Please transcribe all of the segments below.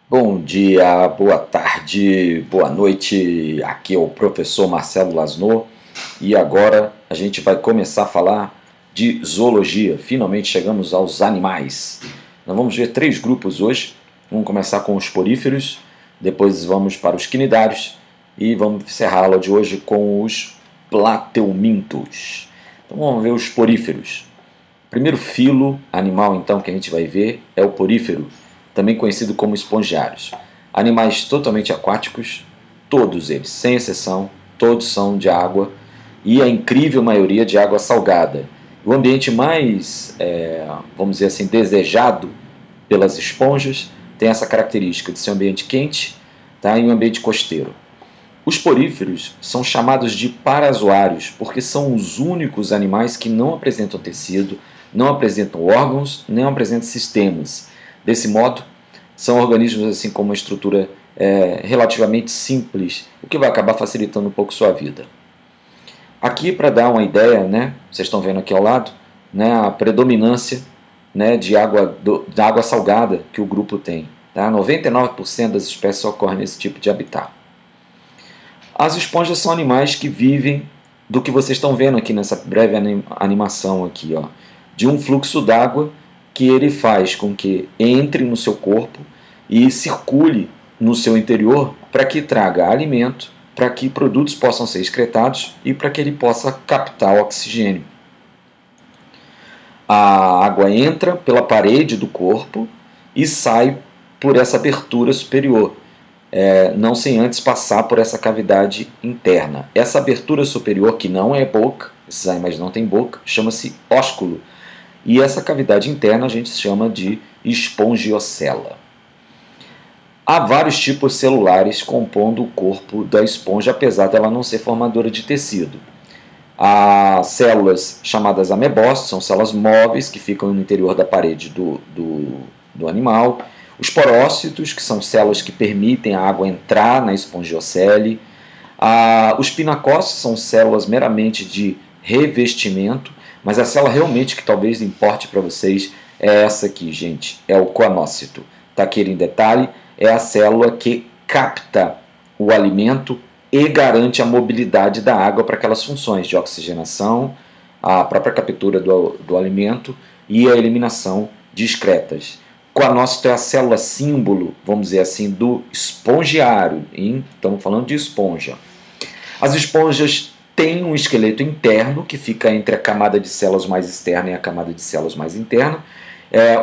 Bom dia, boa tarde, boa noite. Aqui é o professor Marcelo Lasno e agora a gente vai começar a falar de zoologia. Finalmente chegamos aos animais. Nós vamos ver três grupos hoje. Vamos começar com os poríferos, depois vamos para os quinidários e vamos encerrar a aula de hoje com os plateumintos. Então vamos ver os poríferos. O primeiro filo animal então que a gente vai ver é o porífero, também conhecido como espongiários. Animais totalmente aquáticos, todos eles, sem exceção, todos são de água e a incrível maioria de água salgada. O ambiente mais, vamos dizer assim, desejado pelas esponjas tem essa característica de ser um ambiente quente, tá, e um ambiente costeiro. Os poríferos são chamados de parazoários porque são os únicos animais que não apresentam tecido, não apresentam órgãos, nem apresentam sistemas. Desse modo, são organismos assim com uma estrutura relativamente simples, o que vai acabar facilitando um pouco sua vida. Aqui, para dar uma ideia, né, vocês estão vendo aqui ao lado, né, a predominância, né, da água salgada que o grupo tem. Tá? 99% das espécies ocorrem nesse tipo de habitat. As esponjas são animais que vivem do que vocês estão vendo aqui nessa breve animação aqui, ó, de um fluxo d'água que ele faz com que entre no seu corpo e circule no seu interior para que traga alimento, para que produtos possam ser excretados e para que ele possa captar o oxigênio. A água entra pela parede do corpo e sai por essa abertura superior, não sem antes passar por essa cavidade interna. Essa abertura superior, que não é boca, esses animais não têm boca, chama-se ósculo. E essa cavidade interna a gente chama de espongiocela. Há vários tipos celulares compondo o corpo da esponja, apesar dela não ser formadora de tecido. Há células chamadas amebócitos, são células móveis que ficam no interior da parede do animal. Os porócitos, que são células que permitem a água entrar na espongiocele. Os pinacócitos são células meramente de revestimento, mas a célula realmente que talvez importe para vocês é essa aqui, gente, é o coanócito. Está aqui em detalhe, é a célula que capta o alimento e garante a mobilidade da água para aquelas funções de oxigenação, a própria captura do alimento e a eliminação discretas. Coanócito é a célula símbolo, vamos dizer assim, do espongiário. Estamos falando de esponja. As esponjas têm um esqueleto interno que fica entre a camada de células mais externa e a camada de células mais interna.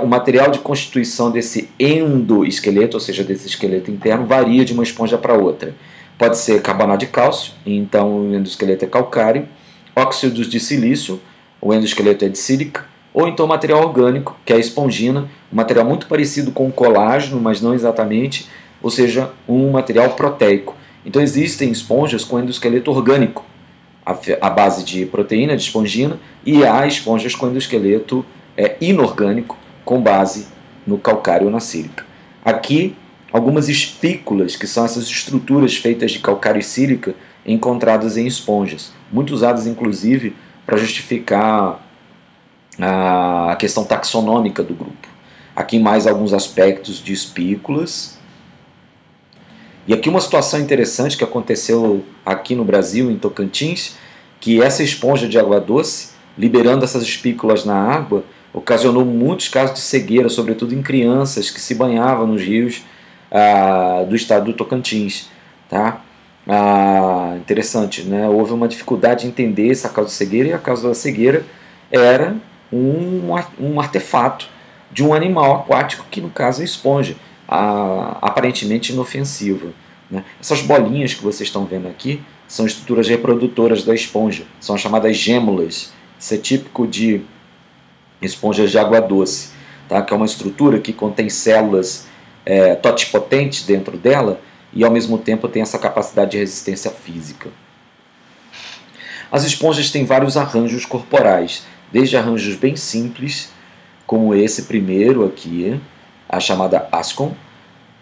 O material de constituição desse endoesqueleto, ou seja, desse esqueleto interno, varia de uma esponja para outra. Pode ser carbonato de cálcio, então o endoesqueleto é calcário, óxidos de silício, o endoesqueleto é de sílica, ou então material orgânico, que é a espongina, um material muito parecido com o colágeno, mas não exatamente, ou seja, um material proteico. Então existem esponjas com endoesqueleto orgânico, a base de proteína, de espongina, e há esponjas com endoesqueleto inorgânico, com base no calcário ou na sílica. Aqui, algumas espículas, que são essas estruturas feitas de calcário e sílica, encontradas em esponjas, muito usadas inclusive para justificar a questão taxonômica do grupo. Aqui mais alguns aspectos de espículas. E aqui uma situação interessante que aconteceu aqui no Brasil, em Tocantins, que essa esponja de água doce, liberando essas espículas na água, ocasionou muitos casos de cegueira, sobretudo em crianças que se banhavam nos rios do estado do Tocantins. Tá? Interessante, né? Houve uma dificuldade de entender essa causa de cegueira, e a causa da cegueira era um artefato de um animal aquático, que no caso é a esponja, aparentemente inofensiva. Né? Essas bolinhas que vocês estão vendo aqui são estruturas reprodutoras da esponja, são as chamadas gêmulas. Isso é típico de esponjas de água doce, tá? Que é uma estrutura que contém células totipotentes dentro dela e ao mesmo tempo tem essa capacidade de resistência física. As esponjas têm vários arranjos corporais, desde arranjos bem simples, como esse primeiro aqui, a chamada ascon,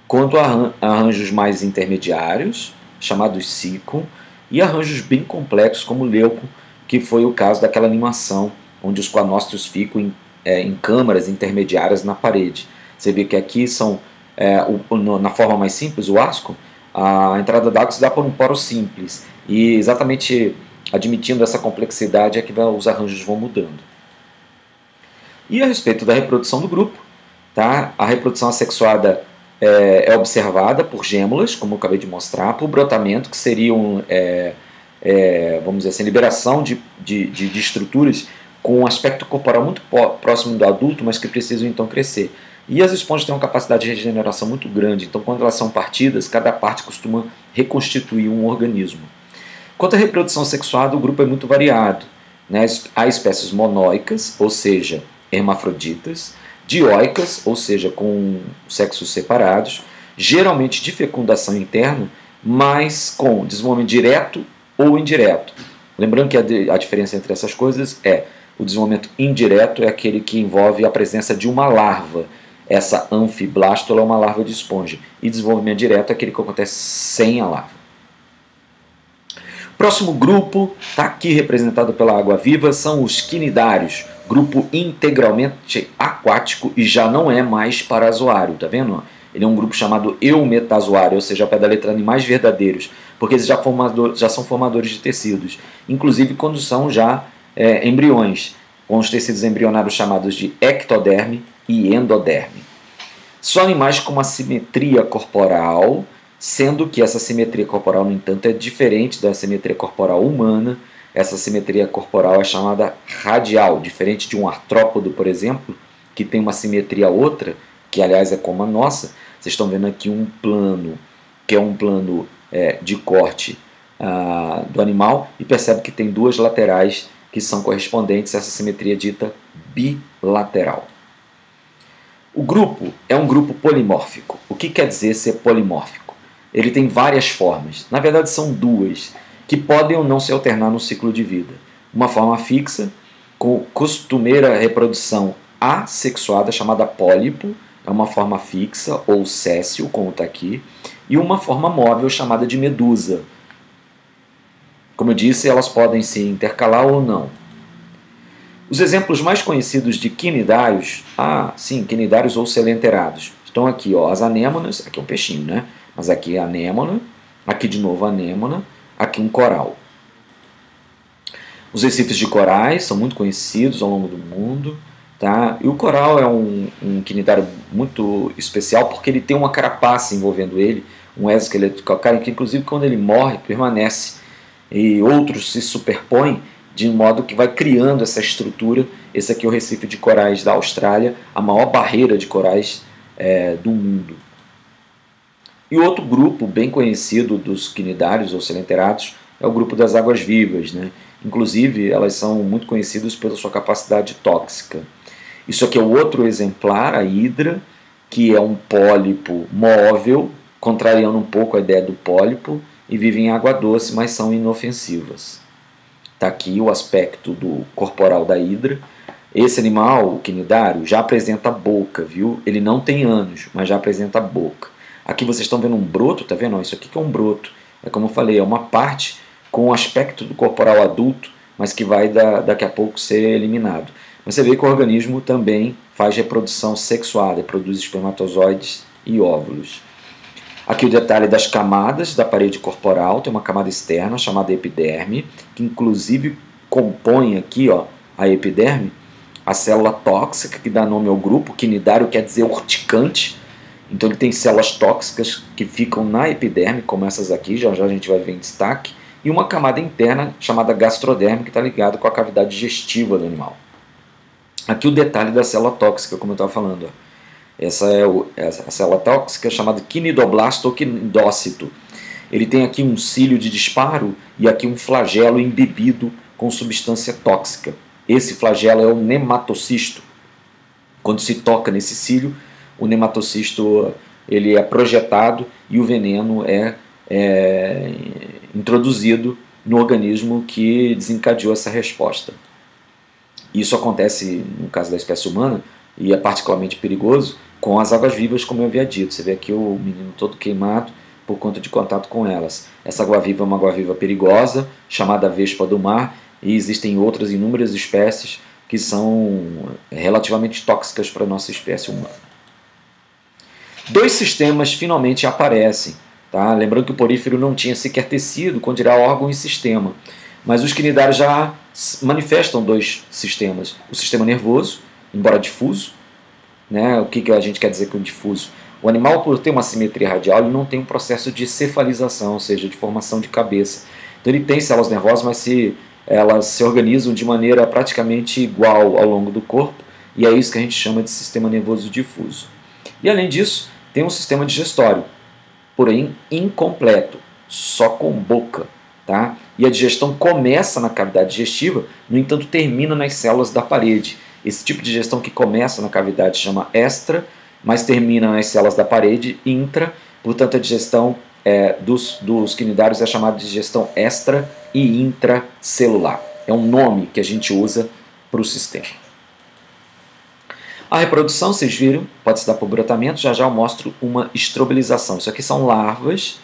quanto a arranjos mais intermediários, chamados sicon, e arranjos bem complexos, como o leuco, que foi o caso daquela animação, onde os coanócitos ficam em câmaras intermediárias na parede. Você vê que aqui são na forma mais simples, o asco, a entrada d'água se dá por um poro simples. E exatamente admitindo essa complexidade é que os arranjos vão mudando. E a respeito da reprodução do grupo, tá? A reprodução assexuada é observada por gêmulas, como eu acabei de mostrar, por brotamento, que seriam, vamos dizer assim, liberação de estruturas com um aspecto corporal muito próximo do adulto, mas que precisam então crescer. E as esponjas têm uma capacidade de regeneração muito grande, então quando elas são partidas, cada parte costuma reconstituir um organismo. Quanto à reprodução sexuada, o grupo é muito variado, né? Há espécies monóicas, ou seja, hermafroditas, dioicas, ou seja, com sexos separados, geralmente de fecundação interna, mas com desenvolvimento direto ou indireto. Lembrando que a diferença entre essas coisas é o desenvolvimento indireto é aquele que envolve a presença de uma larva. Essa anfiblástula é uma larva de esponja. E desenvolvimento direto é aquele que acontece sem a larva. O próximo grupo, está aqui representado pela água-viva, são os quinidários. Grupo integralmente aquático e já não é mais parazoário, tá vendo? Ele é um grupo chamado eumetazoário, ou seja, ao pé da letra animais verdadeiros, porque eles já são formadores de tecidos, inclusive quando são já embriões, com os tecidos embrionários chamados de ectoderme e endoderme. São animais com uma simetria corporal, sendo que essa simetria corporal, no entanto, é diferente da simetria corporal humana. Essa simetria corporal é chamada radial, diferente de um artrópodo, por exemplo, que tem uma simetria outra, que aliás é como a nossa. Vocês estão vendo aqui um plano, que é um plano de corte do animal, e percebe que tem duas laterais que são correspondentes a essa simetria dita bilateral. O grupo é um grupo polimórfico. O que quer dizer ser polimórfico? Ele tem várias formas. Na verdade, são duas, que podem ou não se alternar no ciclo de vida. Uma forma fixa, com costumeira reprodução assexuada, chamada pólipo, é uma forma fixa, ou céssio, como está aqui, e uma forma móvel, chamada de medusa. Como eu disse, elas podem se intercalar ou não. Os exemplos mais conhecidos de quinidários, quinidários ou selenterados, estão aqui, ó, as anêmonas, aqui é um peixinho, né? Mas aqui é a anêmona, aqui de novo a anêmona, aqui um coral. Os recifes de corais são muito conhecidos ao longo do mundo, tá? E o coral é um quinidário muito especial porque ele tem uma carapaça envolvendo ele, um exoesqueleto calcáreo que inclusive quando ele morre permanece e outros se superpõem de modo que vai criando essa estrutura. Esse aqui é o recife de corais da Austrália, a maior barreira de corais do mundo. E outro grupo bem conhecido dos quinidários ou selenterados é o grupo das águas-vivas, né? Inclusive, elas são muito conhecidas pela sua capacidade tóxica. Isso aqui é o outro exemplar, a hidra, que é um pólipo móvel, contrariando um pouco a ideia do pólipo, e vive em água doce, mas são inofensivas. Está aqui o aspecto do corporal da hidra. Esse animal, o quinidário, já apresenta boca, viu? Ele não tem ânus, mas já apresenta boca. Aqui vocês estão vendo um broto, tá vendo? Isso aqui que é um broto. É como eu falei, é uma parte com o aspecto do corporal adulto, mas que vai daqui a pouco ser eliminado. Mas você vê que o organismo também faz reprodução sexuada, produz espermatozoides e óvulos. Aqui o detalhe das camadas da parede corporal, tem uma camada externa chamada epiderme, que inclusive compõe aqui, ó, a epiderme, a célula tóxica que dá nome ao grupo. Quinidário quer dizer urticante, então ele tem células tóxicas que ficam na epiderme, como essas aqui, já já a gente vai ver em destaque, e uma camada interna chamada gastroderme, que está ligada com a cavidade digestiva do animal. Aqui o detalhe da célula tóxica, como eu estava falando, ó. Essa é a célula tóxica chamada quinidoblasto ou quinidócito. Ele tem aqui um cílio de disparo e aqui um flagelo embebido com substância tóxica. Esse flagelo é o nematocisto. Quando se toca nesse cílio, o nematocisto ele é projetado e o veneno é introduzido no organismo que desencadeou essa resposta. Isso acontece no caso da espécie humana e é particularmente perigoso com as águas-vivas, como eu havia dito. Você vê aqui o menino todo queimado por conta de contato com elas. Essa água-viva é uma água-viva perigosa, chamada vespa do mar, e existem outras inúmeras espécies que são relativamente tóxicas para a nossa espécie humana. Dois sistemas finalmente aparecem. Tá? Lembrando que o porífero não tinha sequer tecido, quando dirá órgão e sistema. Mas os quinidários já manifestam dois sistemas. O sistema nervoso, embora difuso, né? O que a gente quer dizer com difuso? O animal, por ter uma simetria radial, ele não tem um processo de cefalização, ou seja, de formação de cabeça. Então ele tem células nervosas, mas elas se organizam de maneira praticamente igual ao longo do corpo, e é isso que a gente chama de sistema nervoso difuso. E além disso, tem um sistema digestório, porém incompleto, só com boca. Tá? E a digestão começa na cavidade digestiva, no entanto termina nas células da parede. Esse tipo de digestão que começa na cavidade chama extra, mas termina nas células da parede, intra. Portanto, a digestão dos quinidários é chamada de digestão extra e intracelular. É um nome que a gente usa para o sistema. A reprodução, vocês viram, pode se dar por brotamento. Já já eu mostro uma estrobilização. Isso aqui são larvas,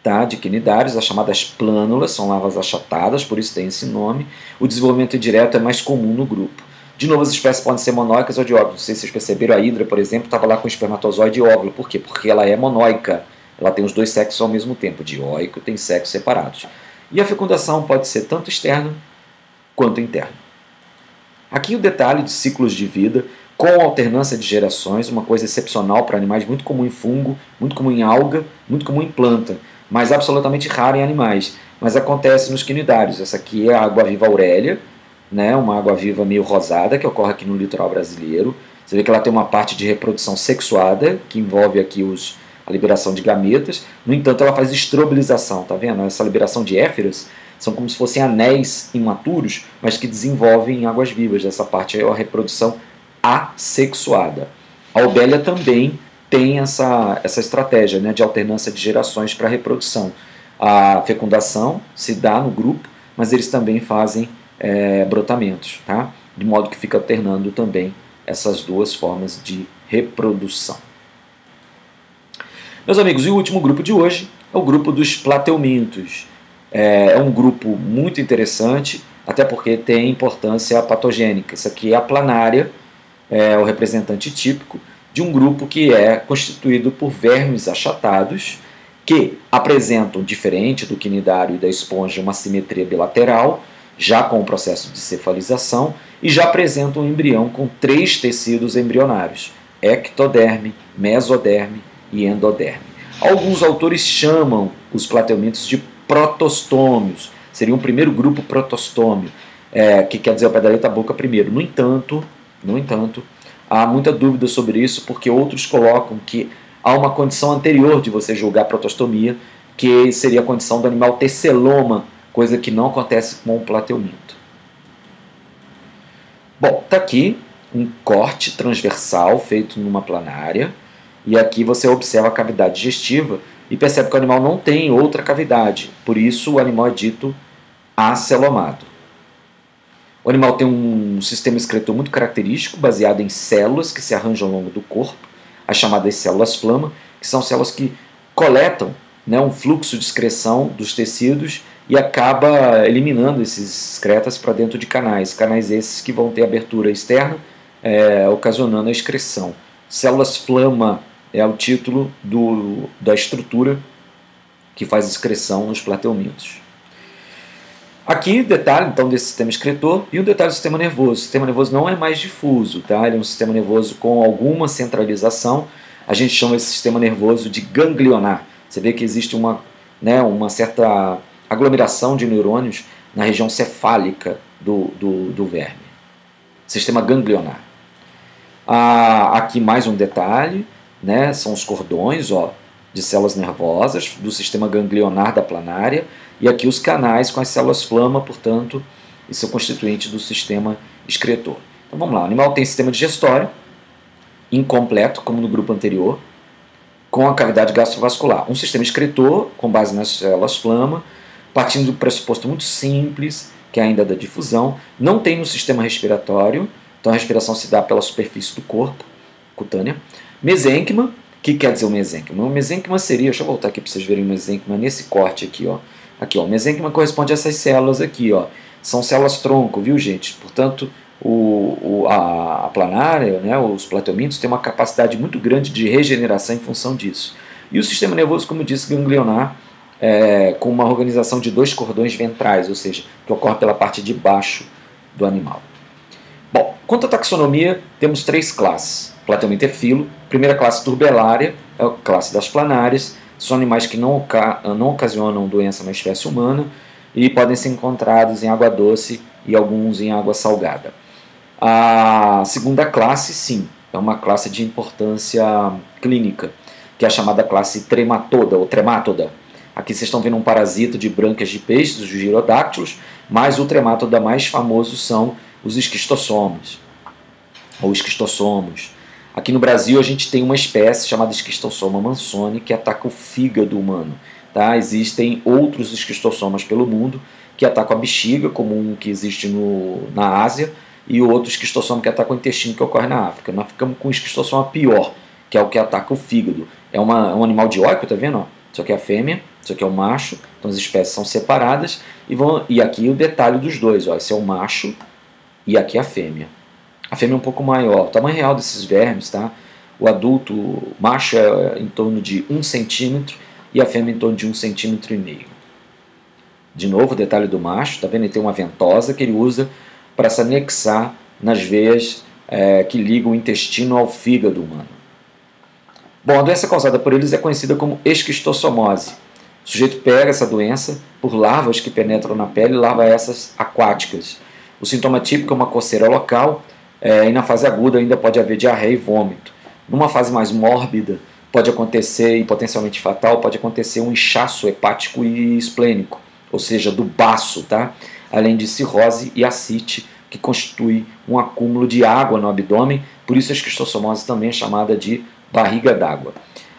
tá, de quinidários, as chamadas plânulas, são larvas achatadas, por isso tem esse nome. O desenvolvimento indireto é mais comum no grupo. De novo, as espécies podem ser monóicas ou dióicas. Não sei se vocês perceberam, a hidra, por exemplo, estava lá com espermatozoide e óvulo. Por quê? Porque ela é monóica. Ela tem os dois sexos ao mesmo tempo. Dioico tem sexos separados. E a fecundação pode ser tanto externa quanto interna. Aqui o detalhe de ciclos de vida com alternância de gerações, uma coisa excepcional para animais, muito comum em fungo, muito comum em alga, muito comum em planta, mas absolutamente raro em animais. Mas acontece nos quinidários. Essa aqui é a água-viva aurélia, né, uma água-viva meio rosada, que ocorre aqui no litoral brasileiro. Você vê que ela tem uma parte de reprodução sexuada, que envolve aqui a liberação de gametas. No entanto, ela faz estrobilização, tá vendo? Essa liberação de éferas são como se fossem anéis imaturos, mas que desenvolvem em águas vivas. Essa parte é a reprodução assexuada. A obelia também tem essa estratégia, né, de alternância de gerações para a reprodução. A fecundação se dá no grupo, mas eles também fazem brotamentos, tá? De modo que fica alternando também essas duas formas de reprodução. Meus amigos, e o último grupo de hoje é o grupo dos plateumintos. É um grupo muito interessante, até porque tem importância patogênica. Isso aqui é a planária, é o representante típico de um grupo que é constituído por vermes achatados, que apresentam, diferente do quinidário e da esponja, uma simetria bilateral, já com o processo de cefalização, e já apresentam um embrião com 3 tecidos embrionários, ectoderme, mesoderme e endoderme. Alguns autores chamam os plateumintos de protostômios, seria um primeiro grupo protostômio, que quer dizer o pé da letra, a boca primeiro. No entanto, há muita dúvida sobre isso, porque outros colocam que há uma condição anterior de você julgar protostomia, que seria a condição do animal ter celoma, coisa que não acontece com o plateuminto. Bom, está aqui um corte transversal feito numa planária, e aqui você observa a cavidade digestiva e percebe que o animal não tem outra cavidade, por isso o animal é dito acelomado. O animal tem um sistema excretor muito característico, baseado em células que se arranjam ao longo do corpo, as chamadas células flama, que são células que coletam, né, um fluxo de excreção dos tecidos e acaba eliminando esses excretas para dentro de canais. Canais esses que vão ter abertura externa, ocasionando a excreção. Células flama é o título da estrutura que faz excreção nos plateumintos. Aqui, detalhe então desse sistema excretor e o detalhe do sistema nervoso. O sistema nervoso não é mais difuso, tá? Ele é um sistema nervoso com alguma centralização. A gente chama esse sistema nervoso de ganglionar. Você vê que existe uma certa aglomeração de neurônios na região cefálica do verme. Sistema ganglionar. Aqui mais um detalhe, né? São os cordões de células nervosas do sistema ganglionar da planária. E aqui os canais com as células flama, portanto, isso é o constituinte do sistema excretor. Então vamos lá, o animal tem sistema digestório, incompleto, como no grupo anterior, com a cavidade gastrovascular. Um sistema excretor, com base nas células flama, partindo do pressuposto muito simples, que é ainda da difusão. Não tem um sistema respiratório, então a respiração se dá pela superfície do corpo, cutânea. Mesênquima, o que quer dizer o mesênquima? O mesênquima seria, deixa eu voltar aqui para vocês verem o mesênquima nesse corte aqui, Aqui, o mesênquima corresponde a essas células aqui, São células tronco, viu, gente? Portanto, A planária, né, os plateumintos, têm uma capacidade muito grande de regeneração em função disso. E o sistema nervoso, como eu disse, ganglionar, com uma organização de 2 cordões ventrais, ou seja, que ocorre pela parte de baixo do animal. Bom, quanto à taxonomia, temos 3 classes. Plateuminto primeira classe turbelária, é a classe das planárias, são animais que não ocasionam doença na espécie humana e podem ser encontrados em água doce e alguns em água salgada. A segunda classe, sim, é uma classe de importância clínica, que é a chamada classe trematoda ou tremátoda. Aqui vocês estão vendo um parasita de brânquias de peixes, os girodáctilos, mas o tremátoda mais famoso são os esquistossomos, ou esquistossomos. Aqui no Brasil a gente tem uma espécie chamada Esquistossoma mansoni que ataca o fígado humano. Tá? Existem outros esquistossomas pelo mundo que atacam a bexiga, como um que existe na Ásia, e outro esquistossoma que ataca o intestino, que ocorre na África. Nós ficamos com um esquistossoma pior, que é o que ataca o fígado. É um animal dioico, tá vendo? Isso aqui é a fêmea, isso aqui é o macho, então as espécies são separadas, e aqui o detalhe dos dois, ó, esse é o macho e aqui é a fêmea. A fêmea é um pouco maior, o tamanho real desses vermes, tá? O adulto, o macho é em torno de 1 centímetro e a fêmea em torno de 1,5 cm. De novo, o detalhe do macho, tá vendo? Ele tem uma ventosa que ele usa para se anexar nas veias que ligam o intestino ao fígado humano. Bom, a doença causada por eles é conhecida como esquistossomose. O sujeito pega essa doença por larvas que penetram na pele, larvas essas aquáticas. O sintoma típico é uma coceira local, e na fase aguda ainda pode haver diarreia e vômito. Numa fase mais mórbida, pode acontecer, e potencialmente fatal, pode acontecer um inchaço hepático e esplênico, ou seja, do baço, tá? Além de cirrose e ascite, que constitui um acúmulo de água no abdômen, por isso a esquistossomose também é chamada de barriga d'água.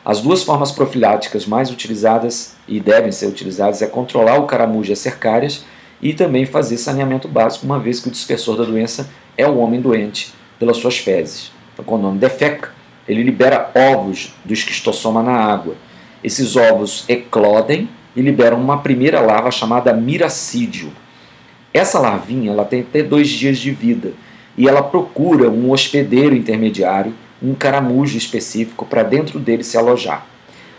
As 2 formas profiláticas mais utilizadas e devem ser utilizadas é controlar o caramujo e as cercárias e também fazer saneamento básico, uma vez que o dispersor da doença é o homem doente pelas suas fezes. Então, quando o homem defeca, ele libera ovos do esquistossoma na água. Esses ovos eclodem e liberam uma primeira larva chamada miracídio. Essa larvinha ela tem até 2 dias de vida e ela procura um hospedeiro intermediário, um caramujo específico, para dentro dele se alojar.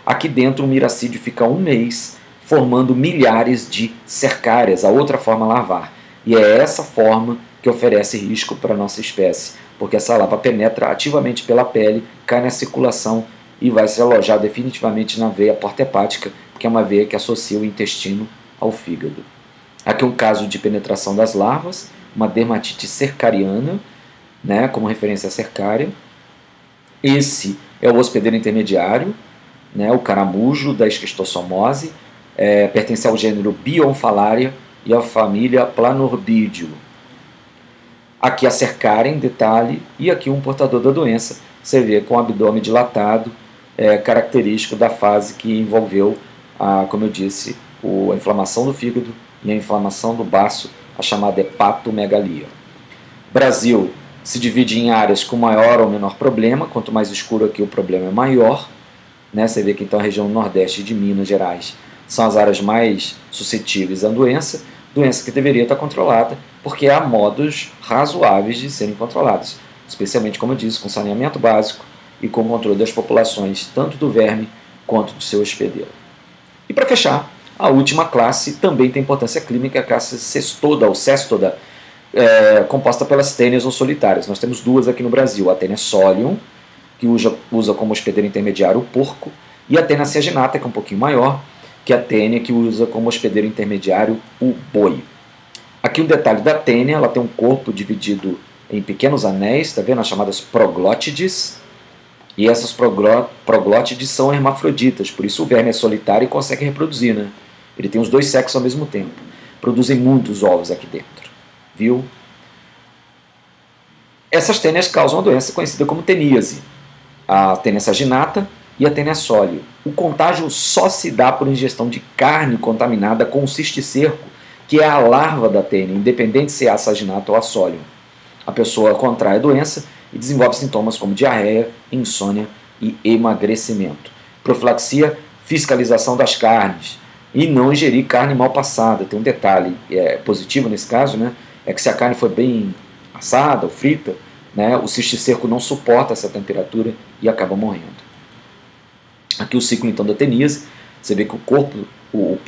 Aqui dentro o miracídio fica 1 mês, formando milhares de cercárias, a outra forma larvar. E é essa forma que oferece risco para a nossa espécie, porque essa larva penetra ativamente pela pele, cai na circulação e vai se alojar definitivamente na veia porta hepática, que é uma veia que associa o intestino ao fígado. Aqui um caso de penetração das larvas, uma dermatite cercariana, né, como referência cercária. Esse é o hospedeiro intermediário, né, o caramujo da esquistossomose, pertence ao gênero Bionfalaria e à família Planorbídeo. Aqui a cercária em detalhe e aqui um portador da doença, você vê com o abdômen dilatado, característico da fase que envolveu, como eu disse, a inflamação do fígado e a inflamação do baço, a chamada hepatomegalia. Brasil se divide em áreas com maior ou menor problema, quanto mais escuro aqui o problema é maior, né? Você vê que então a região nordeste de Minas Gerais são as áreas mais suscetíveis à doença que deveria estar controlada, porque há modos razoáveis de serem controlados, especialmente, como eu disse, com saneamento básico e com controle das populações, tanto do verme quanto do seu hospedeiro. E para fechar, a última classe também tem importância clínica, a classe cestoda ou cestoda, composta pelas tênias ou solitárias. Nós temos 2 aqui no Brasil, a tênia solium, que usa como hospedeiro intermediário o porco, e a tênia ceaginata, que é um pouquinho maior, que é a tênia que usa como hospedeiro intermediário o boi. Aqui um detalhe da tênia, ela tem um corpo dividido em pequenos anéis, está vendo? As chamadas proglótides, e essas proglótides são hermafroditas, por isso o verme é solitário e consegue reproduzir, né? Ele tem os 2 sexos ao mesmo tempo. Produzem muitos ovos aqui dentro, viu? Essas tênias causam uma doença conhecida como teníase, a tênia saginata e a tênia sólio. O contágio só se dá por ingestão de carne contaminada com o cisticerco, que é a larva da tênia, independente se é a saginata ou a sólio. A pessoa contrai a doença e desenvolve sintomas como diarreia, insônia e emagrecimento. Profilaxia, fiscalização das carnes e não ingerir carne mal passada. Tem um detalhe positivo nesse caso, né? É que se a carne for bem assada ou frita, né, o cisticerco não suporta essa temperatura e acaba morrendo. Aqui o ciclo então da teníase, você vê que o corpo, o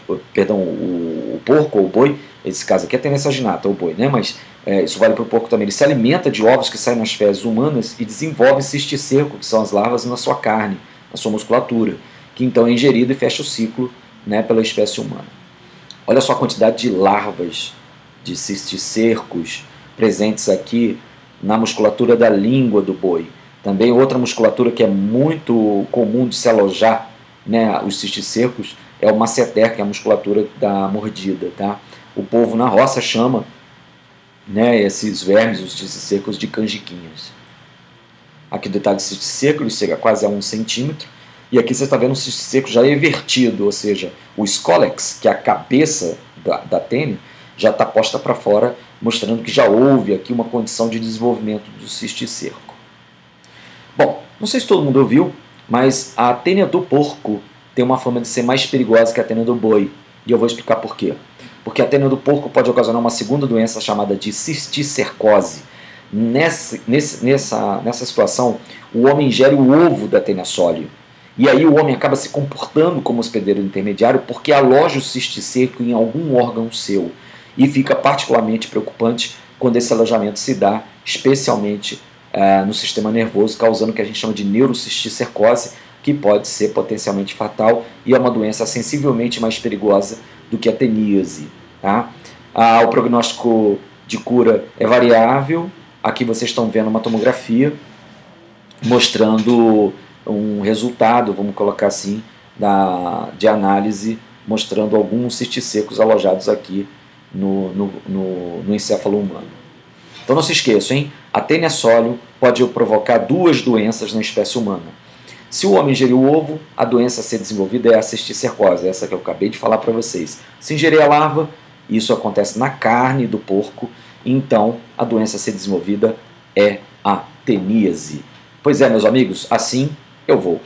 porco ou o boi, esse caso aqui é Taenia saginata, ou boi, né, mas isso vale para o porco também, ele se alimenta de ovos que saem nas fezes humanas e desenvolve cisticerco, que são as larvas na sua carne, na sua musculatura, que então é ingerido e fecha o ciclo, né, pela espécie humana. Olha só a quantidade de larvas de cisticercos presentes aqui na musculatura da língua do boi. Também outra musculatura que é muito comum de se alojar, né, os cisticercos, é o masseter, que é a musculatura da mordida. Tá? O povo na roça chama, né, esses vermes, os cisticercos, de canjiquinhas. Aqui o detalhe do cisticerco, ele chega quase a 1 centímetro. E aqui você está vendo um cisticerco já evertido, ou seja, o scolex, que é a cabeça da tênia, já está posta para fora, mostrando que já houve aqui uma condição de desenvolvimento do cisticerco. Bom, não sei se todo mundo ouviu, mas a tênia do porco tem uma fama de ser mais perigosa que a tênia do boi. E eu vou explicar por quê. Porque a tênia do porco pode ocasionar uma segunda doença chamada de cisticercose. Nessa situação, o homem ingere o ovo da tênia sólio. E aí o homem acaba se comportando como hospedeiro intermediário porque aloja o cisticerco em algum órgão seu. E fica particularmente preocupante quando esse alojamento se dá, especialmente no sistema nervoso, causando o que a gente chama de neurocisticercose, que pode ser potencialmente fatal e é uma doença sensivelmente mais perigosa do que a teníase. Tá? O prognóstico de cura é variável. Aqui vocês estão vendo uma tomografia mostrando um resultado, vamos colocar assim, de análise, mostrando alguns cisticecos alojados aqui no encéfalo humano. Então não se esqueçam, hein? A tênia sólio pode provocar 2 doenças na espécie humana. Se o homem ingerir o ovo, a doença a ser desenvolvida é a cisticercose, essa que eu acabei de falar para vocês. Se ingerir a larva, isso acontece na carne do porco, então a doença a ser desenvolvida é a teníase. Pois é, meus amigos, assim eu vou.